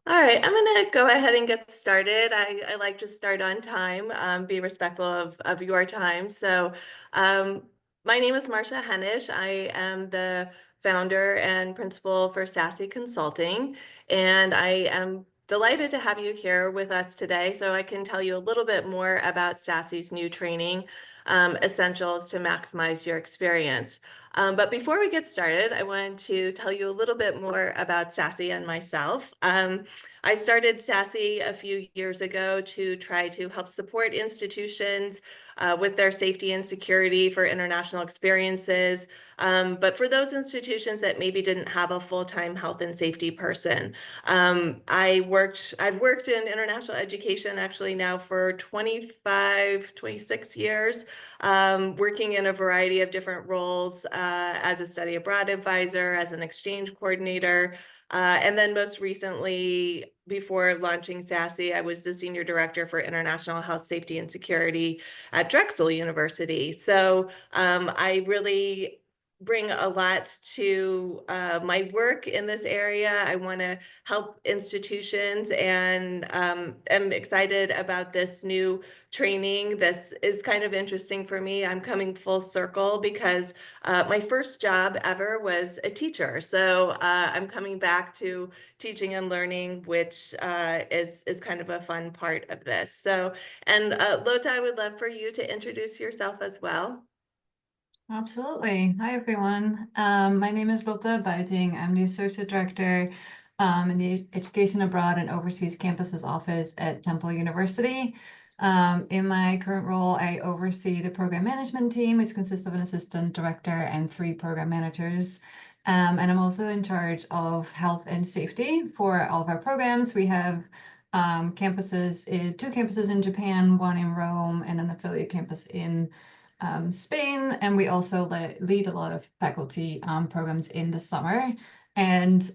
All right, I'm gonna go ahead and get started. I like to start on time, be respectful of your time. Um, my name is Marcia Hennish. I am the founder and principal for SASSIE Consulting, and I am delighted to have you here with us today so I can tell you a little bit more about SASSIE's new training, Essentials to Maximize Your Experience. But before we get started, I want to tell you a little bit more about SASSIE and myself. I started SASSIE a few years ago to try to help support institutions with their safety and security for international experiences. But for those institutions that maybe didn't have a full-time health and safety person, I've worked in international education actually now for 25, 26 years, working in a variety of different roles as a study abroad advisor, as an exchange coordinator, and then most recently, before launching SASSIE, I was the Senior Director for International Health, Safety, and Security at Drexel University. I really bring a lot to my work in this area. I want to help institutions and am excited about this new training. This is kind of interesting for me. I'm coming full circle because my first job ever was a teacher. I'm coming back to teaching and learning, which is kind of a fun part of this. Lota, I would love for you to introduce yourself as well. Absolutely. Hi, everyone. My name is Lotte Buiting. I'm the Associate Director in the Education Abroad and Overseas Campuses Office at Temple University. In my current role, I oversee the program management team, which consists of an assistant director and 3 program managers. And I'm also in charge of health and safety for all of our programs. We have campuses, 2 campuses in Japan, 1 in Rome, and an affiliate campus in Spain, and we also lead a lot of faculty programs in the summer. And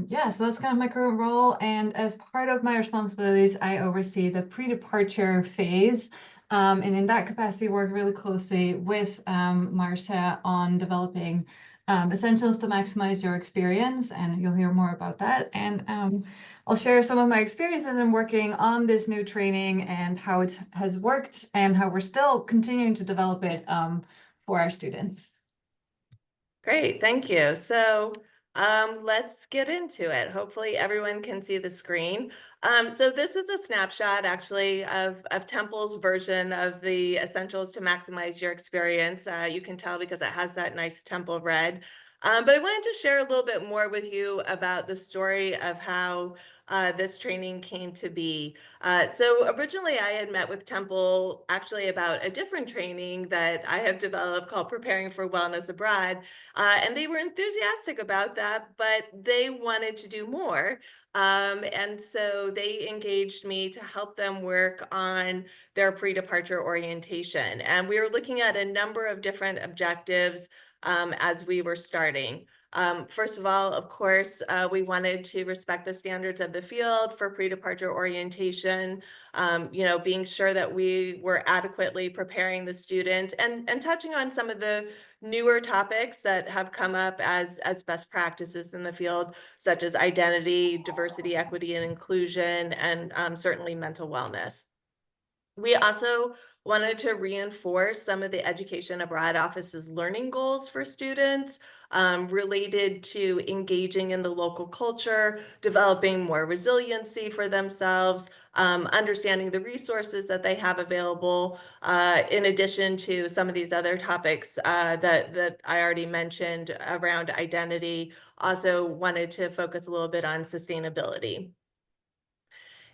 yeah, so that's kind of my current role. And as part of my responsibilities, I oversee the pre-departure phase. And in that capacity, work really closely with Marcia on developing essentials to maximize your experience. And you'll hear more about that. And I'll share some of my experience and then working on this new training and how it has worked and how we're still continuing to develop it for our students. Great, thank you. Let's get into it. Hopefully everyone can see the screen. So this is a snapshot actually of Temple's version of the Essentials to Maximize Your Experience. You can tell because it has that nice Temple red. But I wanted to share a little bit more with you about the story of how this training came to be. So originally I had met with Temple actually about a different training that I have developed called Preparing for Wellness Abroad. And they were enthusiastic about that, but they wanted to do more. And so they engaged me to help them work on their pre-departure orientation. And we were looking at a number of different objectives as we were starting. First of all, of course, we wanted to respect the standards of the field for pre-departure orientation, being sure that we were adequately preparing the students and touching on some of the newer topics that have come up as best practices in the field, such as identity, diversity, equity, and inclusion, and certainly mental wellness. We also wanted to reinforce some of the Education Abroad Office's learning goals for students related to engaging in the local culture, developing more resiliency for themselves, understanding the resources that they have available, in addition to some of these other topics that I already mentioned around identity. Also wanted to focus a little bit on sustainability.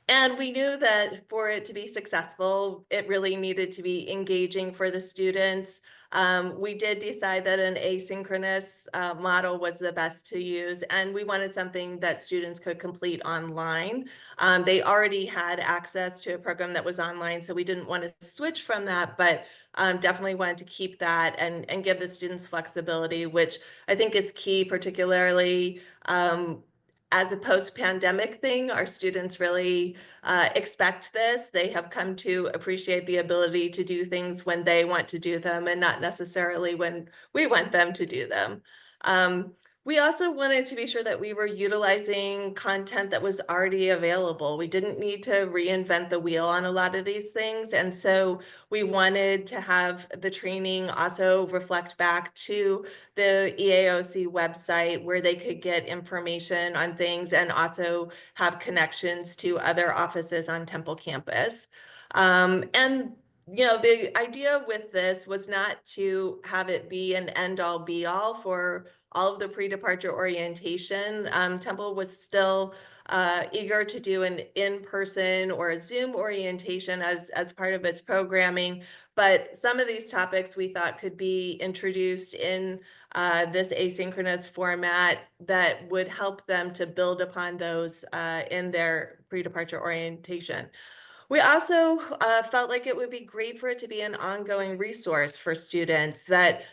And we knew that for it to be successful, it really needed to be engaging for the students. We did decide that an asynchronous model was the best to use, and we wanted something that students could complete online. They already had access to a program that was online, so we didn't want to switch from that, but definitely wanted to keep that and give the students flexibility, which I think is key, particularly as a post-pandemic thing. Our students really expect this. They have come to appreciate the ability to do things when they want to do them and not necessarily when we want them to do them. We also wanted to be sure that we were utilizing content that was already available. We didn't need to reinvent the wheel on a lot of these things. And so we wanted to have the training also reflect back to the EAOC website where they could get information on things and also have connections to other offices on Temple campus. And the idea with this was not to have it be an end all be all for all of the pre-departure orientation. Temple was still eager to do an in-person or a Zoom orientation as part of its programming, but some of these topics we thought could be introduced in this asynchronous format that would help them to build upon those in their pre-departure orientation. We also felt like it would be great for it to be an ongoing resource for students that,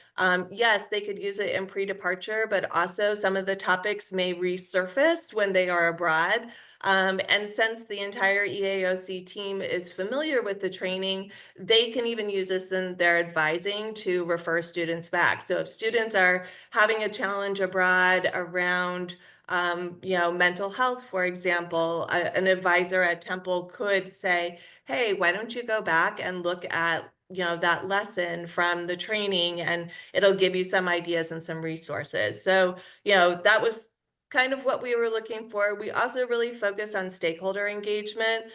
yes, they could use it in pre-departure, but also some of the topics may resurface when they are abroad. And since the entire EAOC team is familiar with the training, they can even use this in their advising to refer students back. So if students are having a challenge abroad around mental health, for example, an advisor at Temple could say, hey, why don't you go back and look at, that lesson from the training and it'll give you some ideas and some resources. So, that was kind of what we were looking for. We also really focused on stakeholder engagement.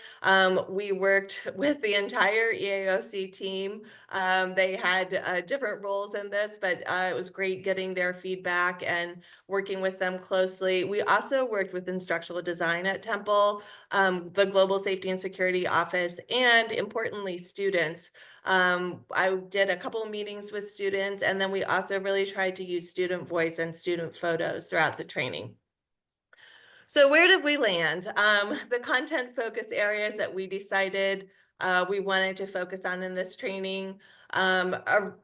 We worked with the entire EAOC team. They had different roles in this, but it was great getting their feedback and working with them closely. We also worked with instructional design at Temple, the Global Safety and Security Office, and importantly, students. I did a couple of meetings with students, and then we also really tried to use student voice and student photos throughout the training. So where did we land? The content focus areas that we decided we wanted to focus on in this training are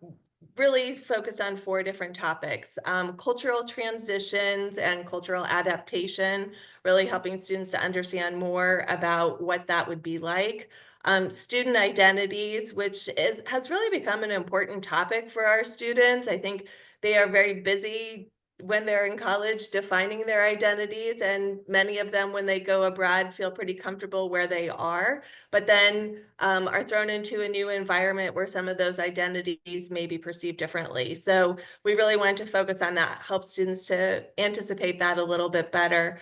really focused on 4 different topics. Cultural transitions and cultural adaptation, really helping students to understand more about what that would be like. Student identities, which has really become an important topic for our students. I think they are very busy when they're in college defining their identities, and many of them when they go abroad feel pretty comfortable where they are, but then are thrown into a new environment where some of those identities may be perceived differently. So we really wanted to focus on that, help students to anticipate that a little bit better.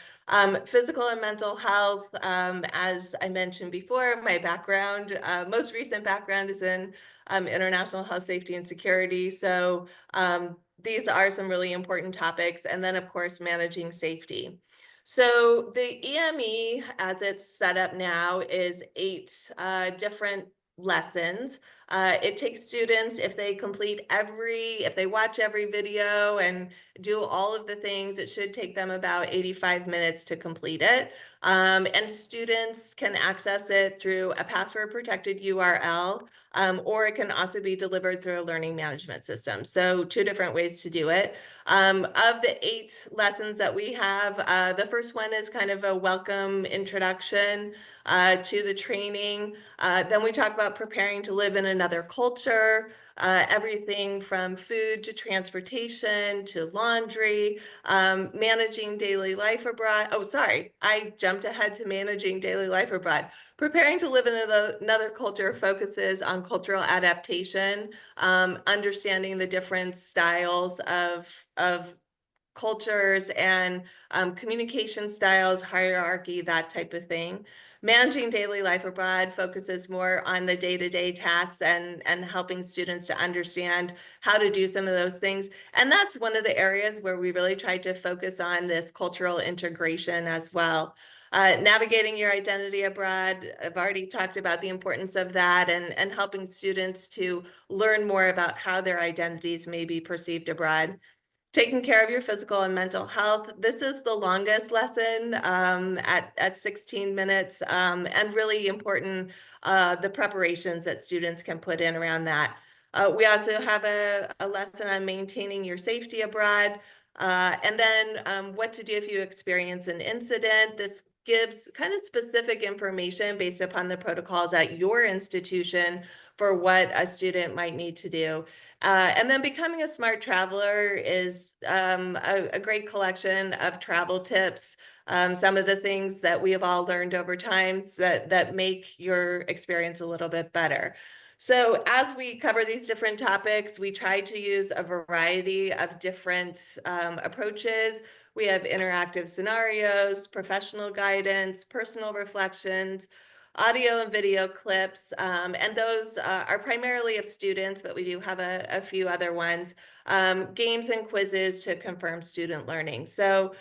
Physical and mental health, as I mentioned before, my background, most recent background is in international health, safety, and security. So these are some really important topics. And then, of course, managing safety. So the EME, as it's set up now, is 8 different lessons. It takes students, if they if they watch every video and do all of the things, it should take them about 85 minutes to complete it. And students can access it through a password protected URL, or it can also be delivered through a learning management system. So 2 different ways to do it. Of the 8 lessons that we have, the first one is kind of a welcome introduction to the training. Then we talk about preparing to live in another culture, everything from food to transportation to laundry, managing daily life abroad. Oh, sorry, I jumped ahead to managing daily life abroad. Preparing to live in another culture focuses on cultural adaptation, understanding the different styles of cultures and communication styles, hierarchy, that type of thing. Managing daily life abroad focuses more on the day-to-day tasks and helping students to understand how to do some of those things. And that's one of the areas where we really tried to focus on this cultural integration as well. Navigating your identity abroad, I've already talked about the importance of that and helping students to learn more about how their identities may be perceived abroad. Taking care of your physical and mental health. This is the longest lesson at 16 minutes, and really important, the preparations that students can put in around that. We also have a lesson on maintaining your safety abroad, and then what to do if you experience an incident. This gives kind of specific information based upon the protocols at your institution for what a student might need to do. And then Becoming a Smart Traveler is a great collection of travel tips, some of the things that we have all learned over time that make your experience a little bit better. So as we cover these different topics, we try to use a variety of different approaches. We have interactive scenarios, professional guidance, personal reflections, audio and video clips, and those are primarily of students, but we do have a few other ones, games and quizzes to confirm student learning. So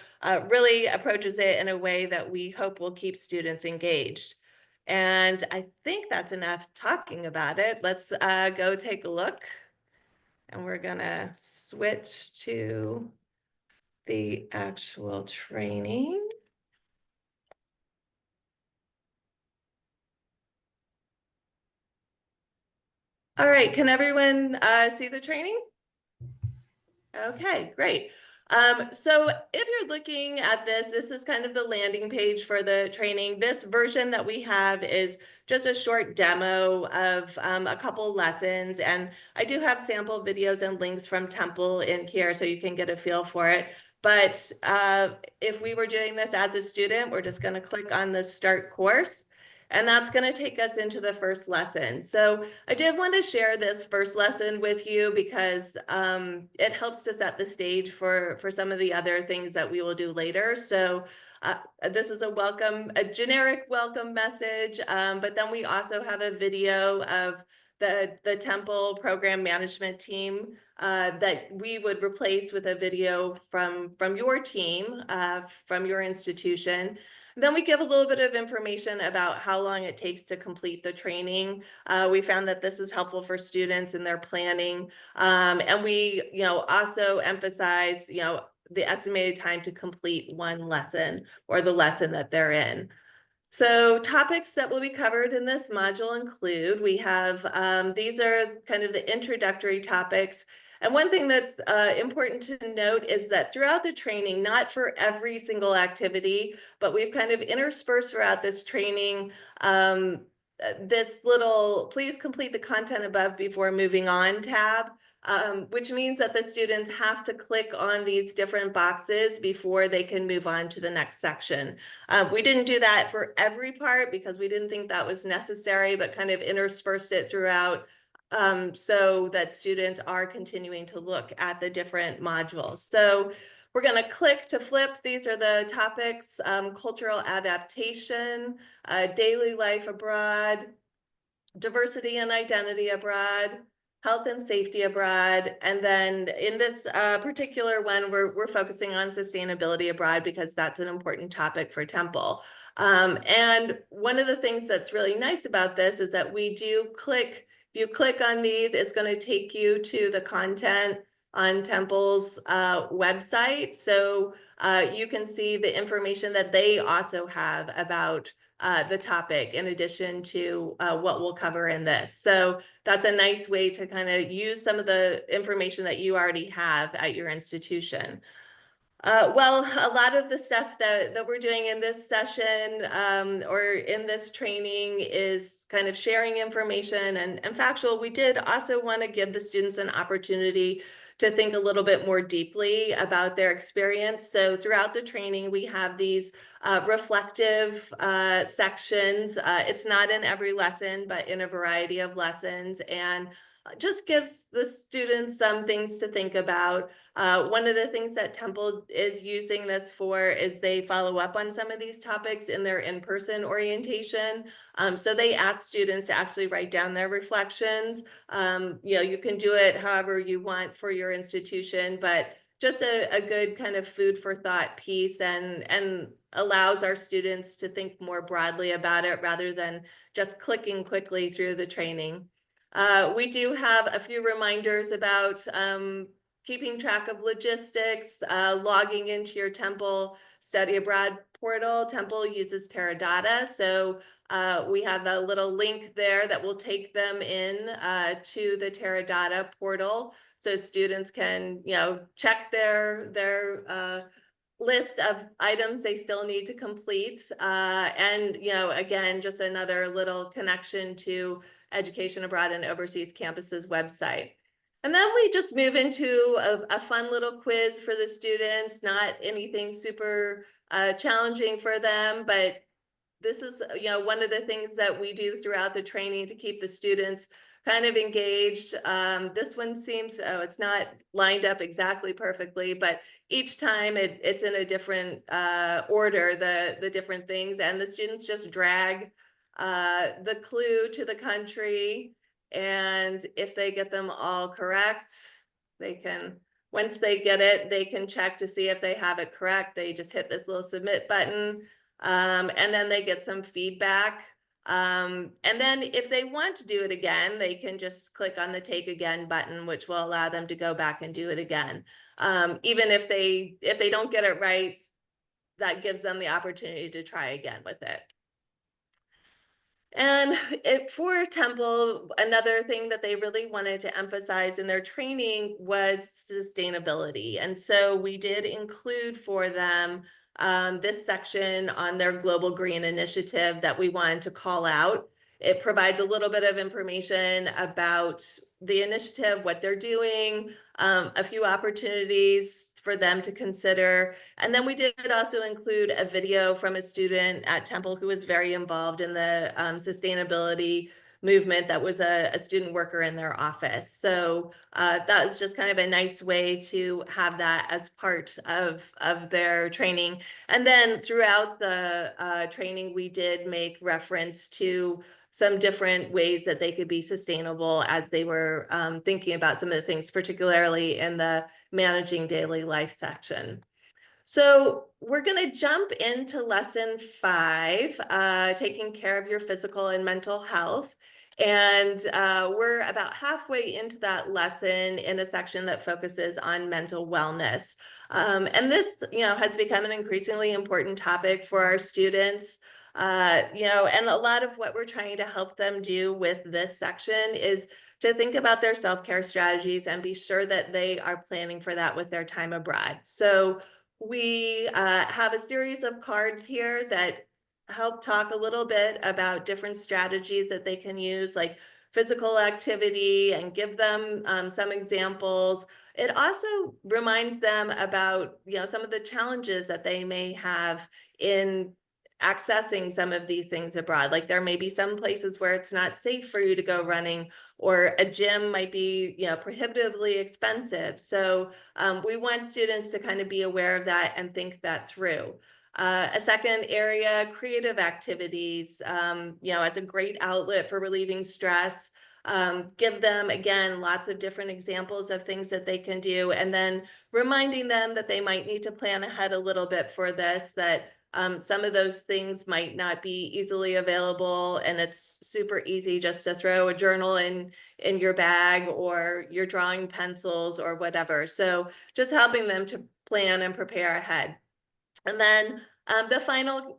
really approaches it in a way that we hope will keep students engaged. And I think that's enough talking about it. Let's go take a look. And we're gonna switch to the actual training. All right, can everyone see the training? Okay, great. So if you're looking at this, this is kind of the landing page for the training. This version that we have is just a short demo of a couple lessons. And I do have sample videos and links from Temple in here so you can get a feel for it. But if we were doing this as a student, we're just going to click on the Start Course. And that's going to take us into the first lesson. So I did want to share this first lesson with you because it helps to set the stage for some of the other things that we will do later. So this is a generic welcome message, but then we also have a video of the Temple program management team that we would replace with a video from your team, from your institution. Then we give a little bit of information about how long it takes to complete the training. We found that this is helpful for students in their planning. And we, also emphasize, the estimated time to complete one lesson or the lesson that they're in. So topics that will be covered in this module include, we have, these are kind of the introductory topics. And one thing that's important to note is that throughout the training, not for every single activity, but we've kind of interspersed throughout this training this little, please complete the content above before moving on tab. Which means that the students have to click on these different boxes before they can move on to the next section. We didn't do that for every part because we didn't think that was necessary, but kind of interspersed it throughout so that students are continuing to look at the different modules. So we're going to click to flip. These are the topics: cultural adaptation, daily life abroad, diversity and identity abroad, health and safety abroad. And then in this particular one, we're focusing on sustainability abroad because that's an important topic for Temple. And one of the things that's really nice about this is that we do click, if you click on these, it's going to take you to the content on Temple's website. So you can see the information that they also have about the topic in addition to what we'll cover in this. So that's a nice way to kind of use some of the information that you already have at your institution. Well, a lot of the stuff that we're doing in this session or in this training is kind of sharing information and factual. We did also want to give the students an opportunity to think a little bit more deeply about their experience. So throughout the training, we have these reflective sections. It's not in every lesson, but in a variety of lessons, and just gives the students some things to think about. One of the things that Temple is using this for is they follow up on some of these topics in their in-person orientation. So they ask students to actually write down their reflections. You can do it however you want for your institution, but just a good kind of food for thought piece and allows our students to think more broadly about it rather than just clicking quickly through the training. We do have a few reminders about keeping track of logistics, logging into your Temple Study Abroad portal. Temple uses Teradata, so we have a little link there that will take them in to the Teradata portal, so students can, check their list of items they still need to complete. And, again, just another little connection to Education Abroad and Overseas Campuses website. And then we just move into a fun little quiz for the students, not anything super challenging for them, but this is, one of the things that we do throughout the training to keep the students kind of engaged. This one seems, oh, it's not lined up exactly perfectly, but each time it's in a different order, the different things, and the students just drag the clue to the country. And if they get them all correct, they can, once they get it, they can check to see if they have it correct. They just hit this little submit button, and then they get some feedback. And then if they want to do it again, they can just click on the take again button, which will allow them to go back and do it again. Even if they don't get it right, that gives them the opportunity to try again with it. And for Temple, another thing that they really wanted to emphasize in their training was sustainability. And so we did include for them this section on their Global Green Initiative that we wanted to call out. It provides a little bit of information about the initiative, what they're doing, a few opportunities for them to consider. And then we did also include a video from a student at Temple who was very involved in the sustainability movement, that was a student worker in their office. So that was just kind of a nice way to have that as part of their training. And then throughout the training, we did make reference to some different ways that they could be sustainable as they were thinking about some of the things, particularly in the managing daily life section. So we're going to jump into lesson 5, taking care of your physical and mental health. And we're about halfway into that lesson in a section that focuses on mental wellness. And this, has become an increasingly important topic for our students. And a lot of what we're trying to help them do with this section is to think about their self-care strategies and be sure that they are planning for that with their time abroad. So we have a series of cards here that help talk a little bit about different strategies that they can use, like physical activity, and give them some examples. It also reminds them about, some of the challenges that they may have in accessing some of these things abroad. Like there may be some places where it's not safe for you to go running, or a gym might be, prohibitively expensive. So we want students to kind of be aware of that and think that through. A second area, creative activities, it's a great outlet for relieving stress. Give them, again, lots of different examples of things that they can do, and then reminding them that they might need to plan ahead a little bit for this, that some of those things might not be easily available, and it's super easy just to throw a journal in your bag, or your drawing pencils or whatever. So just helping them to plan and prepare ahead. And then the final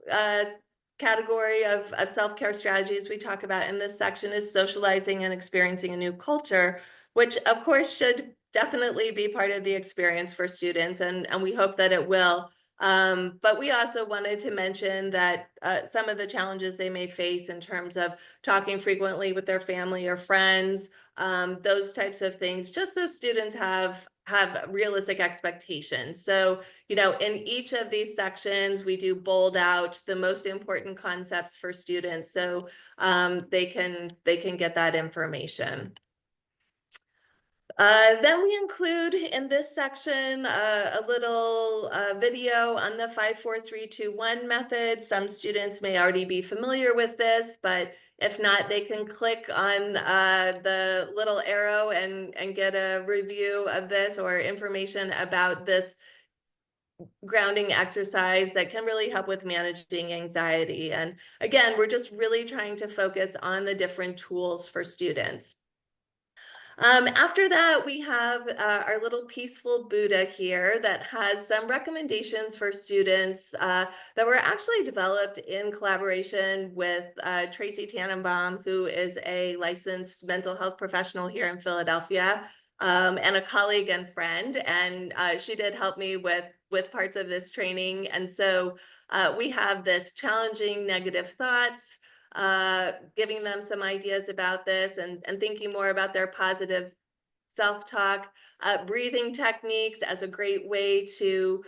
category of self-care strategies we talk about in this section is socializing and experiencing a new culture, which of course should definitely be part of the experience for students, and we hope that it will. But we also wanted to mention that some of the challenges they may face in terms of talking frequently with their family or friends, those types of things, just so students have realistic expectations. So, in each of these sections, we do bold out the most important concepts for students, so they can get that information. Then we include in this section a little video on the 5, 4, 3, 2, 1 method. Some students may already be familiar with this, but if not, they can click on the little arrow and get a review of this, or information about this grounding exercise that can really help with managing anxiety. And again, we're just really trying to focus on the different tools for students. After that, we have our little peaceful Buddha here that has some recommendations for students that were actually developed in collaboration with Tracy Tannenbaum, who is a licensed mental health professional here in Philadelphia, and a colleague and friend. And she did help me with parts of this training. And so we have this challenging negative thoughts, giving them some ideas about this, and thinking more about their positive self-talk, breathing techniques as a great way to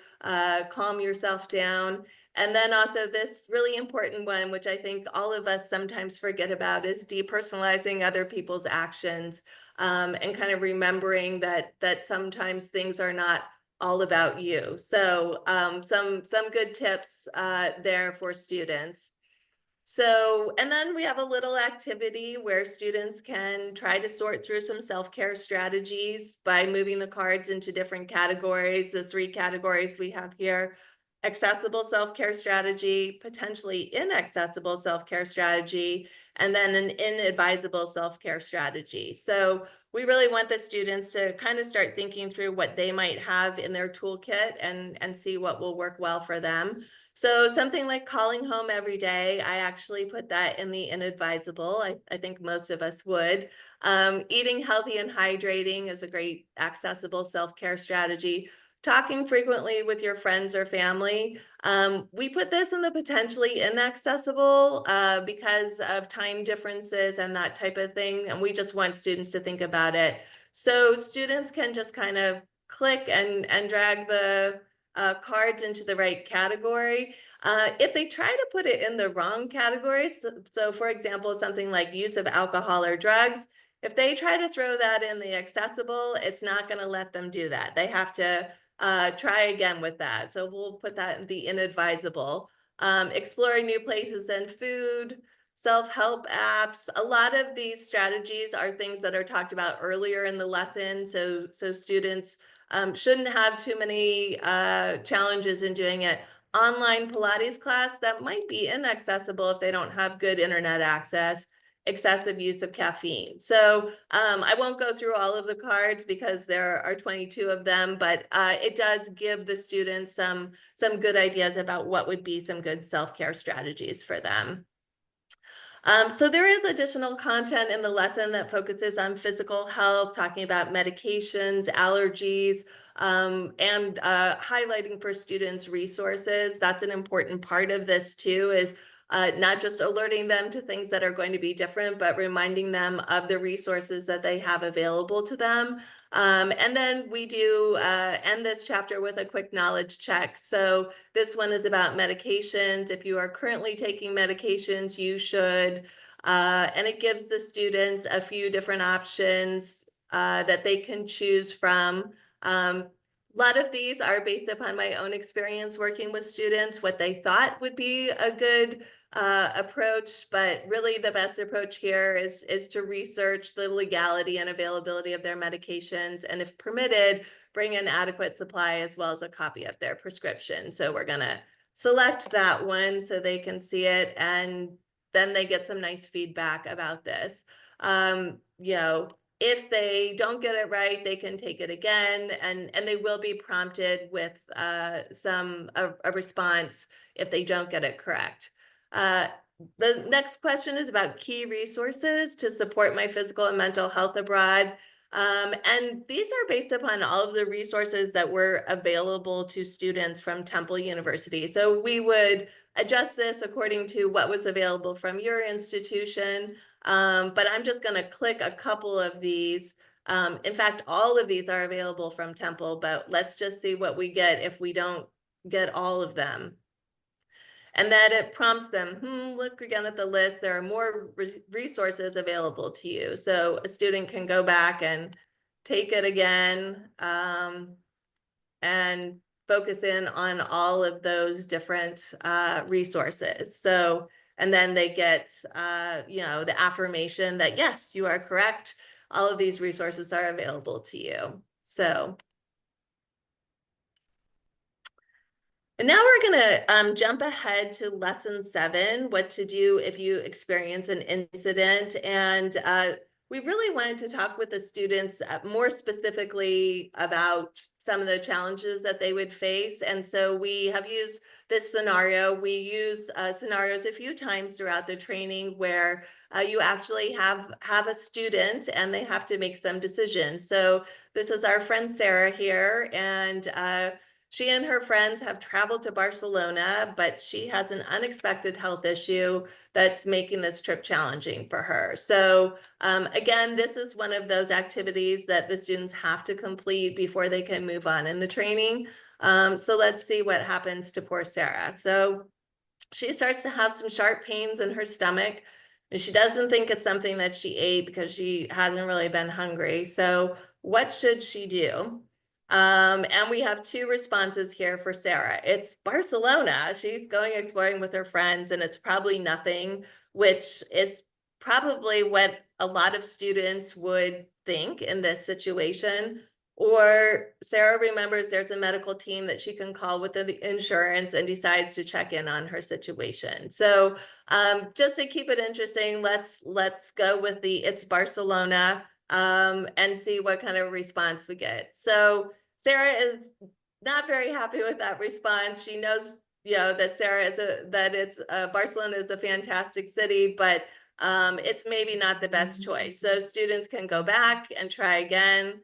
calm yourself down. And then also this really important one, which I think all of us sometimes forget about, is depersonalizing other people's actions, and kind of remembering that sometimes things are not all about you. So some good tips there for students. So, and then we have a little activity where students can try to sort through some self-care strategies by moving the cards into different categories. The three categories we have here: accessible self-care strategy, potentially inaccessible self-care strategy, and then an inadvisable self-care strategy. So we really want the students to kind of start thinking through what they might have in their toolkit and see what will work well for them. So something like calling home every day, I actually put that in the inadvisable. I think most of us would. Eating healthy and hydrating is a great accessible self-care strategy. Talking frequently with your friends or family. We put this in the potentially inaccessible because of time differences and that type of thing. And we just want students to think about it. So students can just kind of click and drag the cards into the right category. If they try to put it in the wrong category, so for example, something like use of alcohol or drugs, if they try to throw that in the accessible, it's not going to let them do that. They have to try again with that. So we'll put that in the inadvisable. Exploring new places and food, self-help apps. A lot of these strategies are things that are talked about earlier in the lesson. So students shouldn't have too many challenges in doing it. Online Pilates class, that might be inaccessible if they don't have good internet access. Excessive use of caffeine. So I won't go through all of the cards because there are 22 of them, but it does give the students some good ideas about what would be some good self-care strategies for them. So there is additional content in the lesson that focuses on physical health, talking about medications, allergies, and highlighting for students resources. That's an important part of this too, is not just alerting them to things that are going to be different, but reminding them of the resources that they have available to them. And then we do end this chapter with a quick knowledge check. So this one is about medications. If you are currently taking medications, you should, and it gives the students a few different options that they can choose from. A lot of these are based upon my own experience working with students, what they thought would be a good approach, but really the best approach here is to research the legality and availability of their medications, and if permitted, bring an adequate supply as well as a copy of their prescription. So we're gonna select that one so they can see it, and then they get some nice feedback about this. You know, if they don't get it right, they can take it again, and they will be prompted with a response if they don't get it correct. The next question is about key resources to support my physical and mental health abroad. And these are based upon all of the resources that were available to students from Temple University. So we would adjust this according to what was available from your institution. But I'm just going to click a couple of these. In fact, all of these are available from Temple, but let's just see what we get if we don't get all of them. And that it prompts them, look again at the list, there are more resources available to you. So a student can go back and take it again and focus in on all of those different resources. So, and then they get, you know, the affirmation that, yes, you are correct. All of these resources are available to you. So. And now we're going to jump ahead to lesson 7, what to do if you experience an incident. And we really wanted to talk with the students more specifically about some of the challenges that they would face. And so we have used this scenario. We use scenarios a few times throughout the training where you actually have a student and they have to make some decisions. So this is our friend Sarah here, and She and her friends have traveled to Barcelona, but she has an unexpected health issue that's making this trip challenging for her. So again, this is one of those activities that the students have to complete before they can move on in the training. So let's see what happens to poor Sarah. So she starts to have some sharp pains in her stomach, and she doesn't think it's something that she ate because she hasn't really been hungry. So what should she do? And we have two responses here for Sarah. It's Barcelona. She's going exploring with her friends, and it's probably nothing, which is probably what a lot of students would think in this situation. Or Sarah remembers there's a medical team that she can call with the insurance and decides to check in on her situation. So just to keep it interesting, let's go with the it's Barcelona and see what kind of response we get. So Sarah is not very happy with that response. She knows, that Sarah is that it's Barcelona is a fantastic city, but it's maybe not the best choice. So students can go back and try again.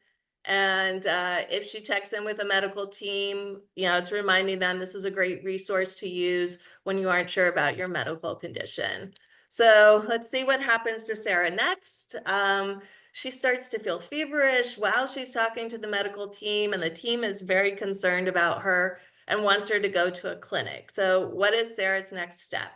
And if she checks in with a medical team, it's reminding them this is a great resource to use when you aren't sure about your medical condition. So let's see what happens to Sarah next. She starts to feel feverish while she's talking to the medical team, and the team is very concerned about her and wants her to go to a clinic. So what is Sarah's next step?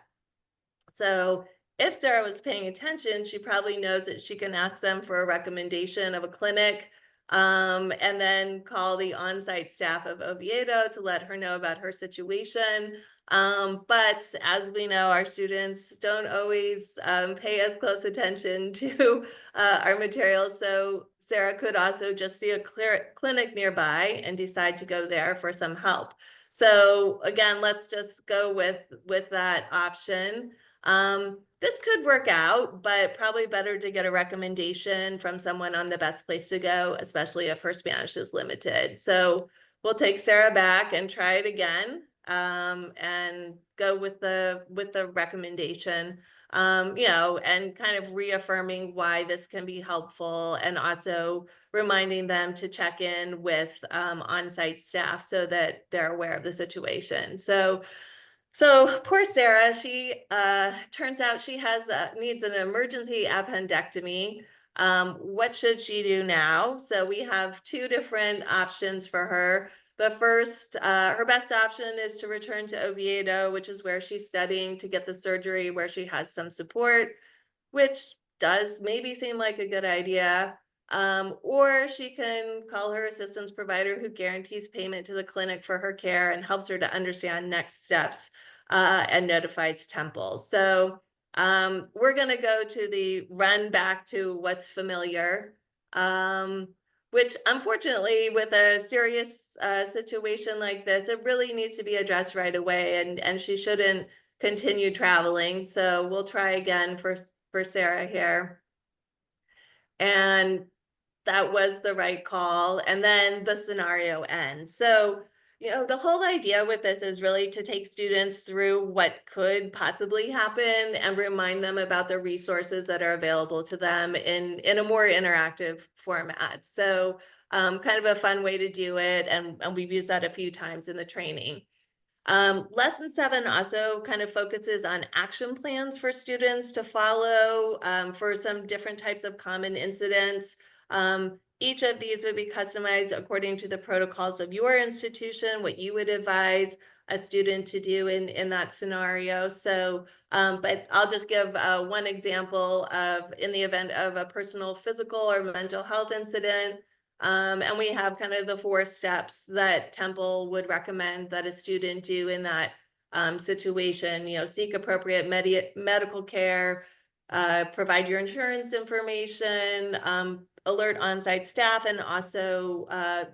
So if Sarah was paying attention, she probably knows that she can ask them for a recommendation of a clinic, and then call the on-site staff of Oviedo to let her know about her situation. But as we know, our students don't always pay as close attention to our materials. So Sarah could also just see a clinic nearby and decide to go there for some help. So again, let's just go with that option. This could work out, but probably better to get a recommendation from someone on the best place to go, especially if her Spanish is limited. So we'll take Sarah back and try it again, and go with the recommendation, and kind of reaffirming why this can be helpful, and also reminding them to check in with on-site staff so that they're aware of the situation. So poor Sarah, she turns out she has needs an emergency appendectomy. What should she do now? So we have two different options for her. The first, her best option is to return to Oviedo, which is where she's studying, to get the surgery where she has some support, which does maybe seem like a good idea. Or she can call her assistance provider, who guarantees payment to the clinic for her care and helps her to understand next steps, and notifies Temple. So we're going to go to the run back to what's familiar, which unfortunately, with a serious situation like this, it really needs to be addressed right away, and she shouldn't continue traveling. So we'll try again for Sarah here. And that was the right call. And then the scenario ends. So, the whole idea with this is really to take students through what could possibly happen and remind them about the resources that are available to them in a more interactive format. So kind of a fun way to do it. And we've used that a few times in the training. Lesson 7 also kind of focuses on action plans for students to follow for some different types of common incidents. Each of these would be customized according to the protocols of your institution, what you would advise a student to do in that scenario. So, but I'll just give one example of, in the event of a personal physical or mental health incident, and we have kind of the 4 steps that Temple would recommend that a student do in that situation. Seek appropriate medical care, provide your insurance information, alert on-site staff, and also,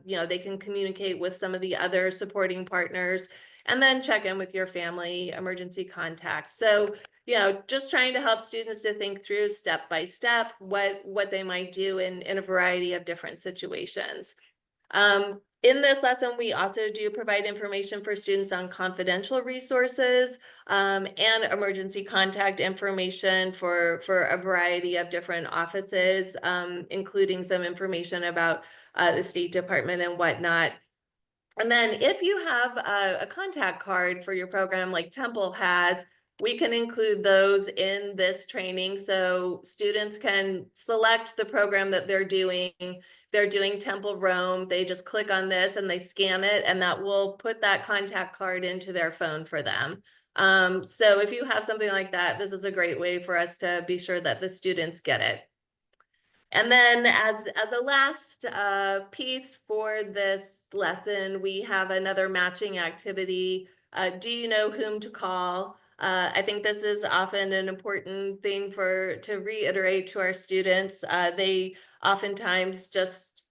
they can communicate with some of the other supporting partners, and then check in with your family emergency contacts. So, just trying to help students to think through step by step what they might do in a variety of different situations. In this lesson, we also do provide information for students on confidential resources, and emergency contact information for a variety of different offices, including some information about the State Department and whatnot. And then if you have a contact card for your program like Temple has, we can include those in this training so students can select the program that they're doing. If they're doing Temple Rome, they just click on this and they scan it, and that will put that contact card into their phone for them. So if you have something like that, this is a great way for us to be sure that the students get it. And then as a last piece for this lesson, we have another matching activity. Do you know whom to call? I think this is often an important thing to reiterate to our students. They oftentimes just,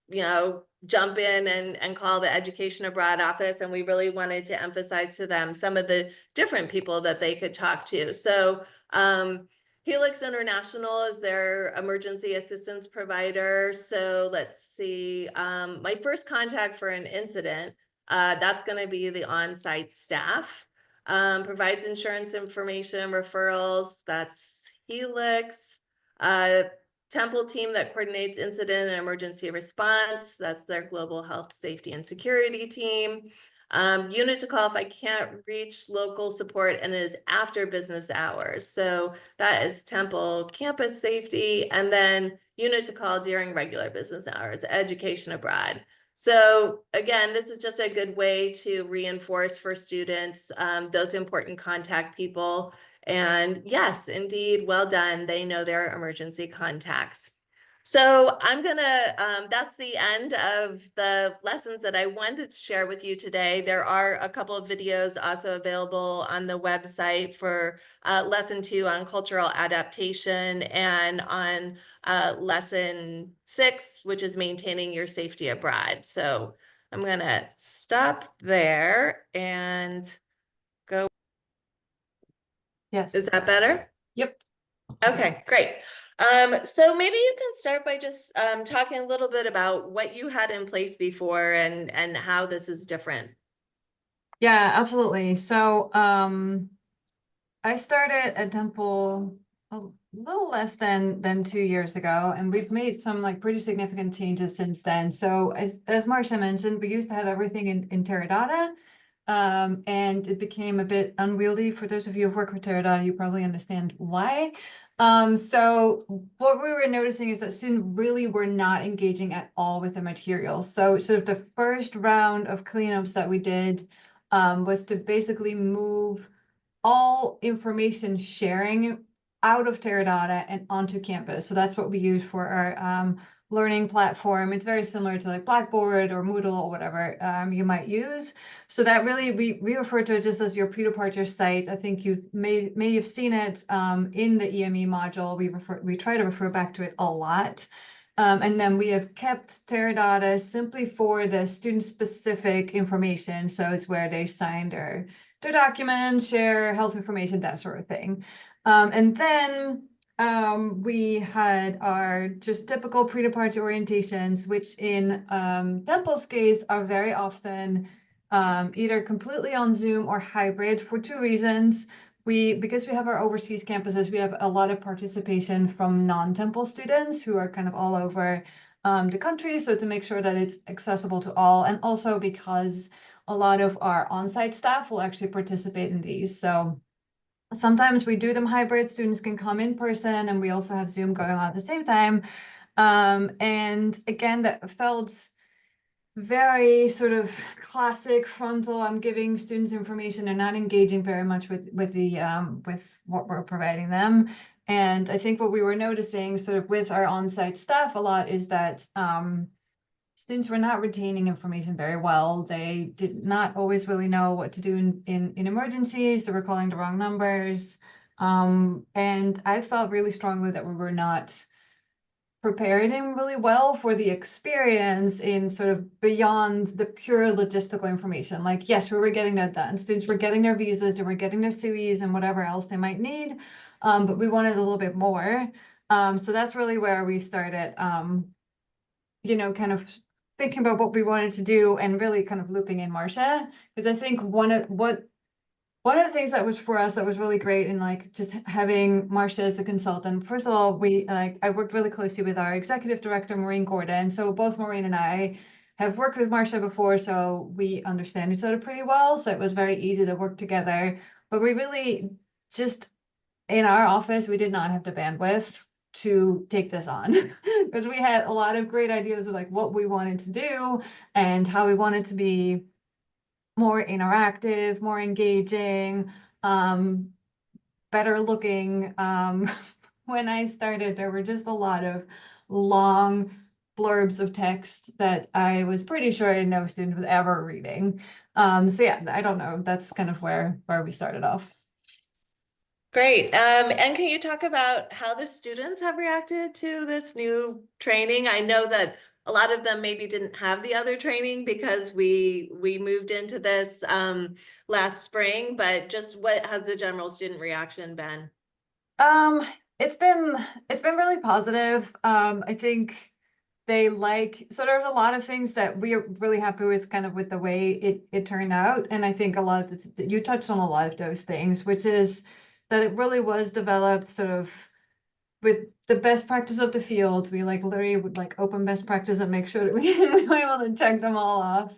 jump in and call the Education Abroad office, and we really wanted to emphasize to them some of the different people that they could talk to. So Helix International is their emergency assistance provider. So let's see, my first contact for an incident, that's going to be the on-site staff. Provides insurance information, referrals, that's Helix. Temple team that coordinates incident and emergency response, that's their global health, safety, and security team. Unit to call if I can't reach local support and it is after business hours. So that is Temple campus safety, and then unit to call during regular business hours, Education Abroad. So again, this is just a good way to reinforce for students those important contact people. And yes, indeed, well done. They know their emergency contacts. So that's the end of the lessons that I wanted to share with you today. There are a couple of videos also available on the website for lesson 2 on cultural adaptation, and on lesson 6, which is maintaining your safety abroad. So I'm gonna stop there and go. Is Yes. that better? Yep. Yes. Okay, great. So maybe you can start by just talking a little bit about what you had in place before and how this is different. Yeah, absolutely. So, I started at Temple a little less than 2 years ago, and we've made some like pretty significant changes since then. So as Marcia mentioned, we used to have everything in Teradata, and it became a bit unwieldy. For those of you who've worked with Teradata, you probably understand why. So what we were noticing is that students really were not engaging at all with the material. So sort of the first round of cleanups that we did was to basically move all information sharing out of Teradata and onto campus. So that's what we use for our learning platform. It's very similar to like Blackboard or Moodle or whatever you might use. So that really, we refer to it just as your pre-departure site. I think you may have seen it in the EME module. We try to refer back to it a lot. And then we have kept Teradata simply for the student-specific information. So it's where they sign their documents, share health information, that sort of thing. And then we had our just typical pre-departure orientations, which in Temple's case are very often either completely on Zoom or hybrid for two reasons. Because we have our overseas campuses, we have a lot of participation from non-Temple students who are kind of all over the country. So to make sure that it's accessible to all, and also because a lot of our on-site staff will actually participate in these. So sometimes we do them hybrid, students can come in person, and we also have Zoom going on at the same time. And again, that felt very sort of classic frontal. I'm giving students information and not engaging very much with what we're providing them. And I think what we were noticing sort of with our on-site staff a lot is that students were not retaining information very well. They did not always really know what to do in emergencies. They were calling the wrong numbers. And I felt really strongly that we were not preparing them really well for the experience in sort of beyond the pure logistical information. Like, yes, we were getting that done. Students were getting their visas, they were getting their CVs and whatever else they might need. But we wanted a little bit more. So that's really where we started, kind of thinking about what we wanted to do and really kind of looping in Marcia. Because I think one of the things that was for us that was really great in like just having Marcia as a consultant. First of all, I worked really closely with our executive director, Maureen Gordon. So both Maureen and I have worked with Marcia before, so we understand each other pretty well. So it was very easy to work together. But we really just in our office, we did not have the bandwidth to take this on because we had a lot of great ideas of like what we wanted to do and how we wanted to be more interactive, more engaging, um, better looking. When I started, there were just a lot of long blurbs of text that I was pretty sure no student was ever reading. So yeah, I don't know. That's kind of where we started off. Great. And can you talk about how the students have reacted to this new training? I know that a lot of them maybe didn't have the other training because we moved into this last spring, but just what has the general student reaction been? Um, it's been it's been really positive. I think they like so there's a lot of things that we are really happy with kind of with the way it turned out. And I think a lot of you touched on a lot of those things, which is that it really was developed sort of with the best practice of the field. We like literally would like open best practice and make sure that we were able to check them all off.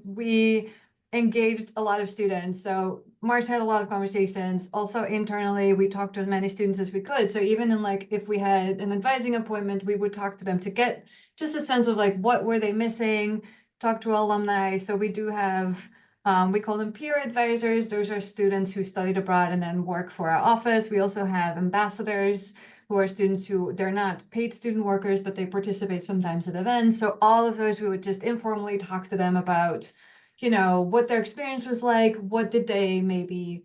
We engaged a lot of students. So March had a lot of conversations. Also internally, we talked to as many students as we could. So even in like if we had an advising appointment, we would talk to them to get just a sense of like what were they missing, talk to alumni. So we do have we call them peer advisors. Those are students who studied abroad and then work for our office. We also have ambassadors who are students who they're not paid student workers, but they participate sometimes at events. So all of those, we would just informally talk to them about, what their experience was like. What did they maybe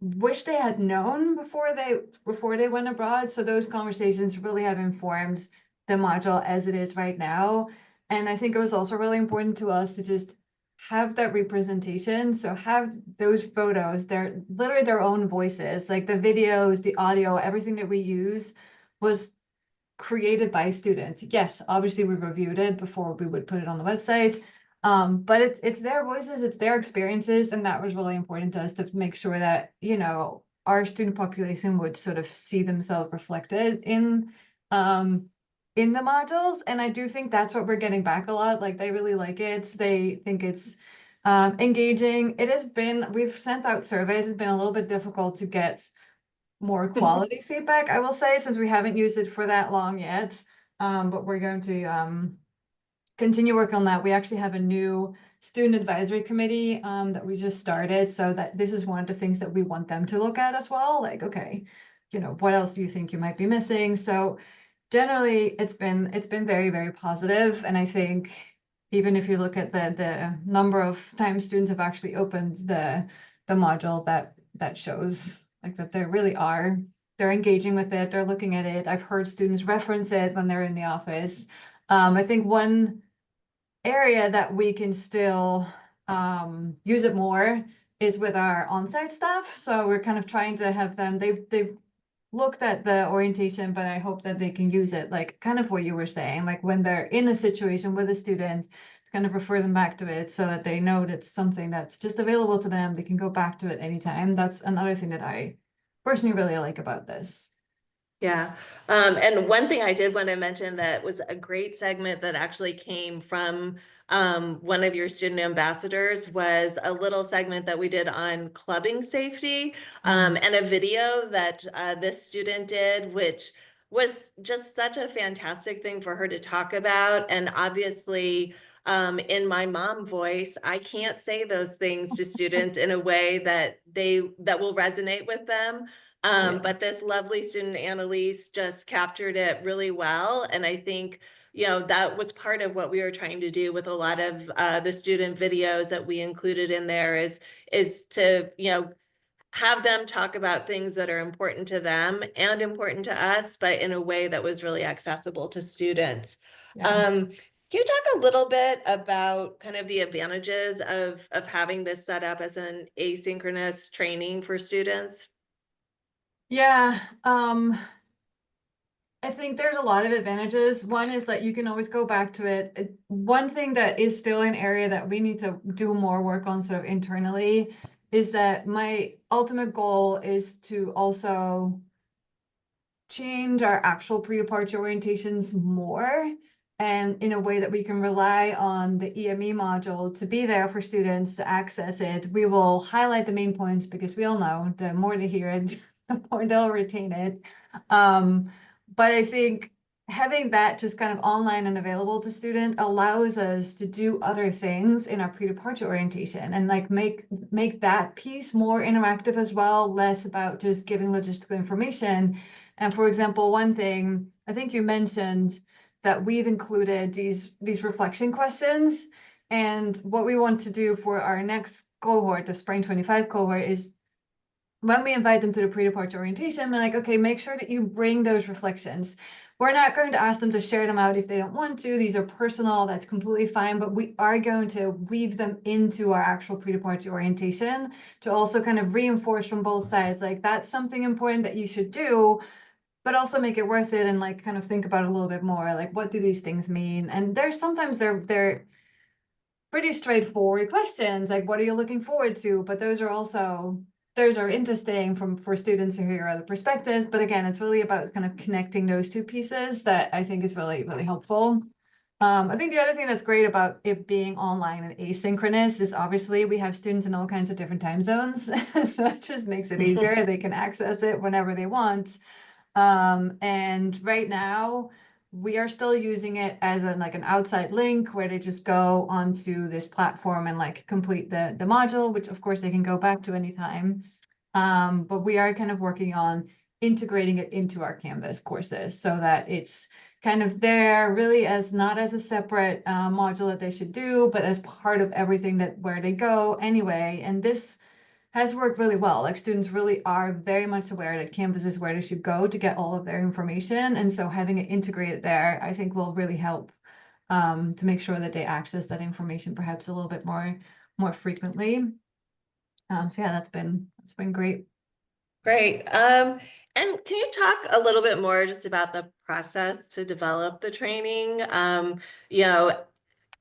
wish they had known before they went abroad. So those conversations really have informed the module as it is right now. And I think it was also really important to us to just have that representation. So have those photos, they're literally their own voices, like the videos, the audio, everything that we use was created by students. Yes, obviously we reviewed it before we would put it on the website. But it's their voices, it's their experiences, and that was really important to us to make sure that, our student population would sort of see themselves reflected in the modules. And I do think that's what we're getting back a lot. Like they really like it. They think it's engaging. We've sent out surveys. It's been a little bit difficult to get more quality feedback, I will say, since we haven't used it for that long yet. But we're going to continue work on that. We actually have a new student advisory committee that we just started. So that this is one of the things that we want them to look at as well. Like, okay, what else do you think you might be missing? So generally it's been very, very positive. And I think even if you look at the number of times students have actually opened the module, that shows like that they're engaging with it, they're looking at it. I've heard students reference it when they're in the office. I think one area that we can still use it more is with our on-site staff. So we're kind of trying to have them, they've looked at the orientation, but I hope that they can use it, like kind of what you were saying, like when they're in a situation with a student, to kind of refer them back to it so that they know that's something that's just available to them. They can go back to it anytime. That's another thing that I personally really like about this. Yeah. And one thing I did want to mention that was a great segment that actually came from one of your student ambassadors was a little segment that we did on clubbing safety Mm, and a video that this student did, which was just such a fantastic thing for her to talk about. And obviously, in my mom voice, I can't say those things to students in a way that will resonate with them. yeah, But this lovely student, Annalise, just captured it really well. And I think, that was part of what we were trying to do with a lot of the student videos that we included in there is to, have them talk about things that are important to them and important to us, but in a way that was really accessible to students. yeah. Can you talk a little bit about kind of the advantages of having this set up as an asynchronous training for students? Yeah, I think there's a lot of advantages. One is that you can always go back to it. One thing that is still an area that we need to do more work on sort of internally is that my ultimate goal is to also change our actual pre-departure orientations more. and in a way that we can rely on the EME module to be there for students to access it. We will highlight the main points because we all know the more they hear it, the more they'll retain it. But I think having that just kind of online and available to students allows us to do other things in our pre-departure orientation and like make that piece more interactive as well, less about just giving logistical information. And for example, one thing I think you mentioned that we've included these reflection questions. And what we want to do for our next cohort, the spring 25 cohort, is when we invite them to the pre-departure orientation, we're like, okay, make sure that you bring those reflections. We're not going to ask them to share them out if they don't want to. These are personal, that's completely fine, but we are going to weave them into our actual pre-departure orientation to also kind of reinforce from both sides, like that's something important that you should do, but also make it worth it and like kind of think about it a little bit more. Like, what do these things mean? And there's sometimes they're pretty straightforward questions, like what are you looking forward to? But those are interesting for students who hear other perspectives. But again, it's really about kind of connecting those two pieces that I think is really, really helpful. I think the other thing that's great about it being online and asynchronous is obviously we have students in all kinds of different time zones. So it just makes it easier. They can access it whenever they want. And right now we are still using it as like an outside link where they just go onto this platform and like complete the module, which of course they can go back to anytime. But we are kind of working on integrating it into our Canvas courses so that it's kind of there really as not as a separate module that they should do, but as part of everything that where they go anyway. And this has worked really well. Like students really are very much aware that Canvas is where they should go to get all of their information. And so having it integrated there, I think will really help to make sure that they access that information perhaps a little bit more frequently. So yeah, that's been great. Great. And can you talk a little bit more just about the process to develop the training? You know,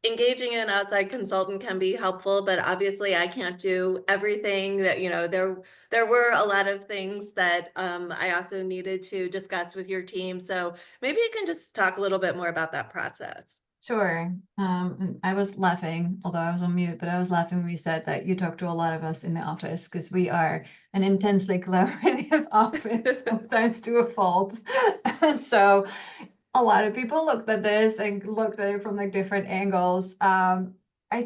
engaging an outside consultant can be helpful, but obviously I can't do everything that, there were a lot of things that I also needed to discuss with your team. So maybe you can just talk a little bit more about that process. Sure. And I was laughing, although I was on mute, but I was laughing when you said that you talk to a lot of us in the office because we are an intensely collaborative office, sometimes to a fault. And so a lot of people looked at this and looked at it from like different angles. I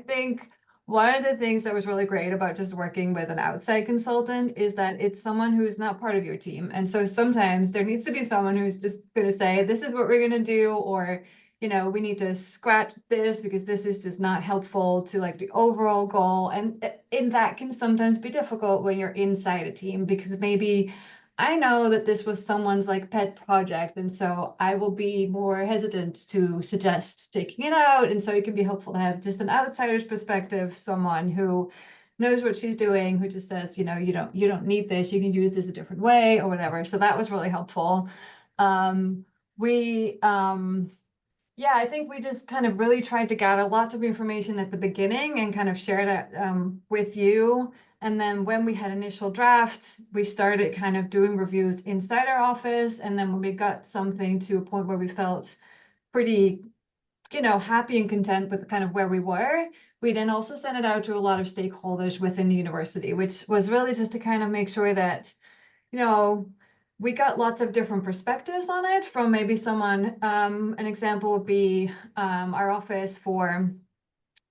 think one of the things that was really great about just working with an outside consultant is that it's someone who's not part of your team. And so sometimes there needs to be someone who's just going to say, this is what we're going to do, or, we need to scratch this because this is just not helpful to like the overall goal. And in that can sometimes be difficult when you're inside a team because maybe I know that this was someone's like pet project, and so I will be more hesitant to suggest taking it out. And so it can be helpful to have just an outsider's perspective, someone who knows what she's doing, who just says, you don't need this, you can use this a different way or whatever. So that was really helpful. We Yeah, I think we just kind of really tried to gather lots of information at the beginning and kind of share that with you. And then when we had initial drafts, we started kind of doing reviews inside our office. And then when we got something to a point where we felt pretty, happy and content with kind of where we were, we then also sent it out to a lot of stakeholders within the university, which was really just to kind of make sure that you know, we got lots of different perspectives on it from maybe someone, an example would be our office for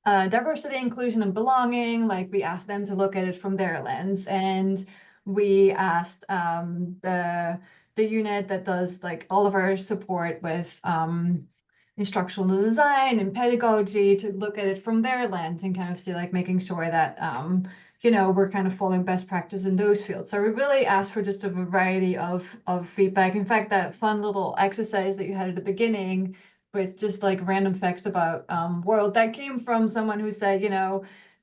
diversity, inclusion, and belonging. Like we asked them to look at it from their lens, and we asked the unit that does like all of our support with instructional design and pedagogy to look at it from their lens and kind of see like making sure that we're kind of following best practice in those fields. So we really asked for just a variety of feedback. In fact, that fun little exercise that you had at the beginning with just like random facts about world that came from someone who said,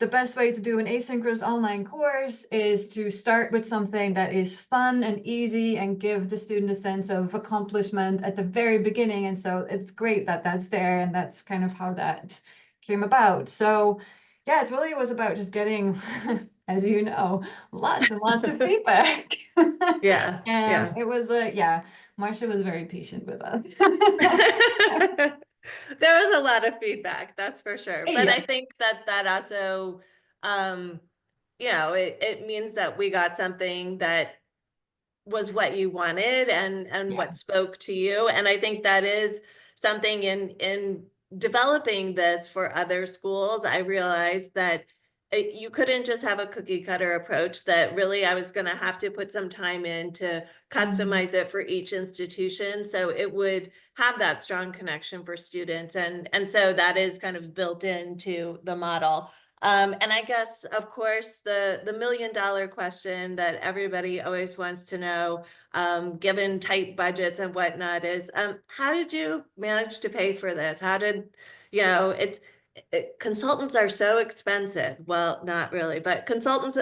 the best way to do an asynchronous online course is to start with something that is fun and easy and give the student a sense of accomplishment at the very beginning. And so it's great that that's there, and that's kind of how that came about. So yeah, it was about just getting, as you know, lots and lots of feedback. Yeah, And yeah. it was, yeah, Marcia was very patient with us. There was a lot of feedback, that's for sure. But I Yeah. think that that also, um, it means that we got something that was what you wanted and Yeah. what spoke to you. And I think that is something in developing this for other schools. I realized that you couldn't just have a cookie cutter approach, that really I was going to have to put some time in to Mhm. customize it for each institution so it would have that strong connection for students. And so that is kind of built into the model. And I guess, of course, the $1 million question that everybody always wants to know, given tight budgets and whatnot, is how did you manage to pay for this? How did, it's consultants are so expensive. Well, not really, but consultants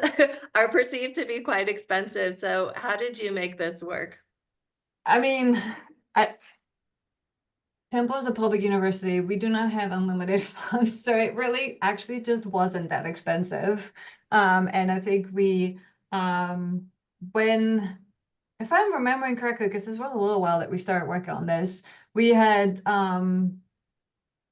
are perceived to be quite expensive. So how did you make this work? I mean, I, Temple is a public university. We do not have unlimited funds, so it really actually just wasn't that expensive. And I think um, when, if I'm remembering correctly, because this was a little while that we started working on this, we had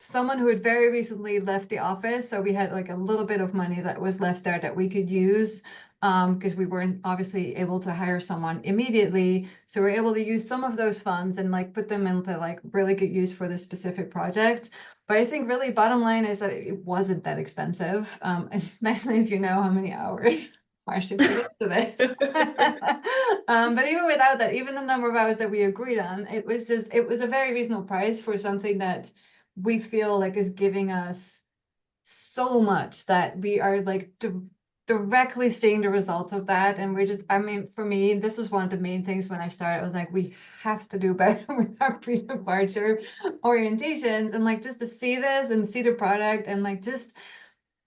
someone who had very recently left the office, so we had like a little bit of money that was left there that we could use because we weren't obviously able to hire someone immediately. So we are able to use some of those funds and like put them into like really good use for this specific project. But I think really bottom line is that it wasn't that expensive, especially if you know how many hours Marcia put into this. But even without that, even the number of hours that we agreed on, it was a very reasonable price for something that we feel like is giving us so much that we are like directly seeing the results of that. And we're just, I mean, for me, this was one of the main things when I started. I was like, we have to do better with our pre-departure orientations and like just to see this and see the product and like just